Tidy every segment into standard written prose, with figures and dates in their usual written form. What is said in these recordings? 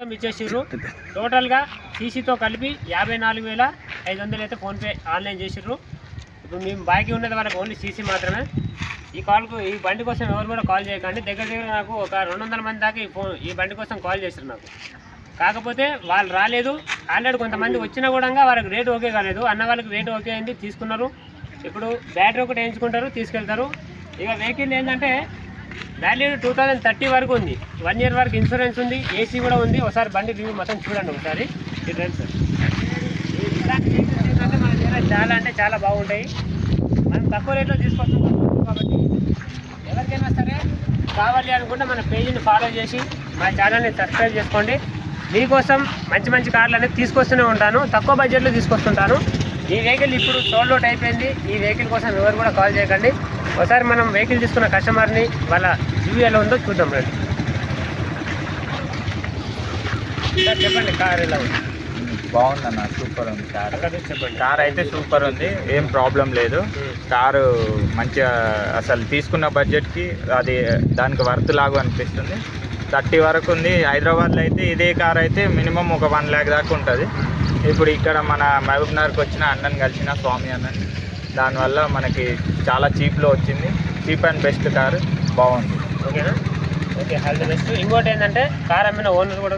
మొత్తం ఇచ్చేసిర్రు. టోటల్గా సీసీతో కలిపి 54,500 అయితే ఫోన్పే ఆన్లైన్ చేసిర్రు. ఇప్పుడు మేము బాకీ ఉన్నది వాళ్ళకి ఓన్లీ సీసీ మాత్రమే. ఈ బండి కోసం ఎవరు కూడా కాల్ చేయకండి. దగ్గర నాకు ఒక 200 మంది దాకా ఈ బండి కోసం కాల్ చేశారు నాకు. కాకపోతే వాళ్ళు రాలేదు. ఆల్రెడీ కొంతమంది వచ్చినా కూడా వాళ్ళకి రేటు ఓకే కాలేదు. అన్న వాళ్ళకి రేటు ఓకే అయింది, తీసుకున్నారు. ఇప్పుడు బ్యాటరీ ఒకటి వేయించుకుంటారు, తీసుకెళ్తారు. ఇక వెహికల్ ఏంటంటే వాల్యూ 2030 వరకు ఉంది. 1 ఇయర్ వరకు ఇన్సూరెన్స్ ఉంది, ఏసీ కూడా ఉంది. ఒకసారి బండి రివ్యూ మొత్తం చూడండి ఒకసారి. సార్ ఇలాంటి వెహికల్స్ ఏంటంటే మన దగ్గర చాలా అంటే చాలా బాగుంటాయి. మనం తక్కువ రేట్లో తీసుకొస్తున్నాం కాబట్టి ఎవరికైనా సరే కావాలి అనుకుంటే మన పేజీని ఫాలో చేసి మా ఛానల్ని సబ్స్క్రైబ్ చేసుకోండి. మీకోసం మంచి మంచి కార్లు అనేది తీసుకొస్తూనే ఉంటాను, తక్కువ బడ్జెట్లో తీసుకొస్తుంటాను. ఈ వెహికల్ ఇప్పుడు సోల్డ్ అవుట్ అయిపోయింది. ఈ వెహికల్ కోసం ఎవరు కూడా కాల్ చేయకండి. ఒకసారి మనం వెహికల్ తీసుకున్న కస్టమర్ని వాళ్ళ రివ్యూ ఎలా ఉందో చూద్దాం రండి. సార్ చెప్పండి, కార్ ఎలా ఉంది? బాగుందన్న, సూపర్ ఉంది కార్. చెప్పండి. కార్ అయితే సూపర్ ఉంది, ఏం ప్రాబ్లం లేదు. కారు మంచిగా అసలు తీసుకున్న బడ్జెట్కి అది దానికి వర్త్ లాగా అనిపిస్తుంది. 30 వరకు ఉంది. హైదరాబాద్లో అయితే ఇదే కార్ అయితే మినిమం ఒక 1 lakh దాకా ఉంటుంది. ఇప్పుడు ఇక్కడ మన మహబూబ్నగర్కి వచ్చిన అన్నని కలిసిన స్వామి అన్నని, దానివల్ల మనకి చాలా చీప్లో వచ్చింది. చీప్ అండ్ బెస్ట్ కారు, బాగుంది. ఓకేనా? Okay, all the best. ఇంకోటి ఏంటంటే కార్ అమ్మిన ఓనర్ కూడా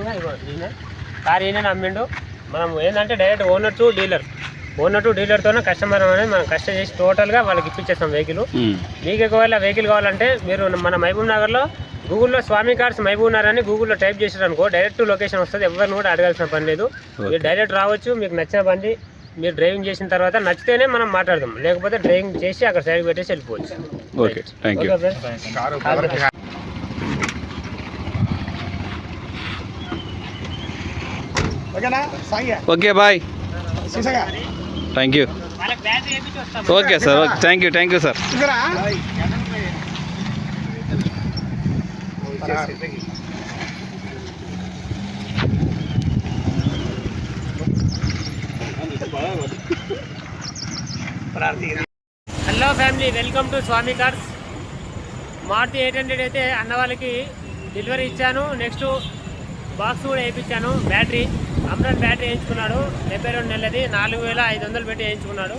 కార్ ఈయన అమ్మిండు. మనం ఏంటంటే డైరెక్ట్ ఓనర్ టు డీలర్తోనే కస్టమర్ అనేది మనం కష్టం చేసి టోటల్గా వాళ్ళకి ఇప్పించేస్తాం వెహికల్. మీకు ఒకవేళ వెహికల్ కావాలంటే మీరు మన మహబూబ్ నగర్లో గూగుల్లో స్వామి కార్స్ మహబూబ్ నగర్ అని గూగుల్లో టైప్ చేసారనుకో డైరెక్ట్ లొకేషన్ వస్తుంది. ఎవరిని కూడా అడగాల్సిన పని లేదు. మీరు డైరెక్ట్ రావచ్చు. మీకు నచ్చిన బండి మీరు డ్రైవింగ్ చేసిన తర్వాత నచ్చితేనే మనం మాట్లాడదాం, లేకపోతే డ్రైవింగ్ చేసి అక్కడ సైడ్ పెట్టేసి వెళ్ళిపోవచ్చు. Okay, thank you. Okay bye, thank you. Okay sir, okay, thank you sir. Hello family, welcome to Swami Cars. Maruti 800 అయితే అన్న వాళ్ళకి డెలివరీ ఇచ్చాను. నెక్స్ట్ బాక్స్ కూడా వేయించాను. Battery అమ్రాన్ battery వేయించుకున్నాడు. 72 నెలలది, 4,500 పెట్టి వేయించుకున్నాడు.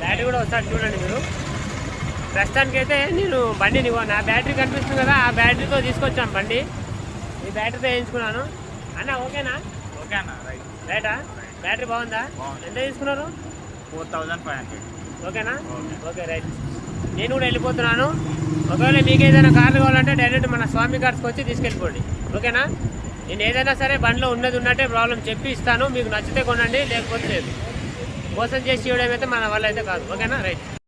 బ్యాటరీ కూడా ఒకసారి చూడండి మీరు. ప్రస్తుతానికి అయితే నేను బండిని నా బ్యాటరీ కనిపిస్తుంది కదా, ఆ బ్యాటరీతో తీసుకొచ్చాను బండి. ఈ బ్యాటరీతో వేయించుకున్నాను. అన్న ఓకేనా? ఓకే అన్న, రైటా? బ్యాటరీ బాగుందా? ఎంత తీసుకున్నారు? 4,500. ఓకేనా? Okay, right. నేను కూడా వెళ్ళిపోతున్నాను. ఒకవేళ మీకు ఏదైనా కార్లు కావాలంటే డైరెక్ట్ మన స్వామి కార్స్కి వచ్చి తీసుకెళ్ళిపోండి. ఓకేనా? నేను ఏదైనా సరే బండిలో ఉన్నట్టే ప్రాబ్లం చెప్పి ఇస్తాను. మీకు నచ్చితే కొనండి, లేకపోతే లేదు. మోసం చేసి ఇవ్వడం అయితే మన వల్ల అయితే కాదు. ఓకేనా? రైట్.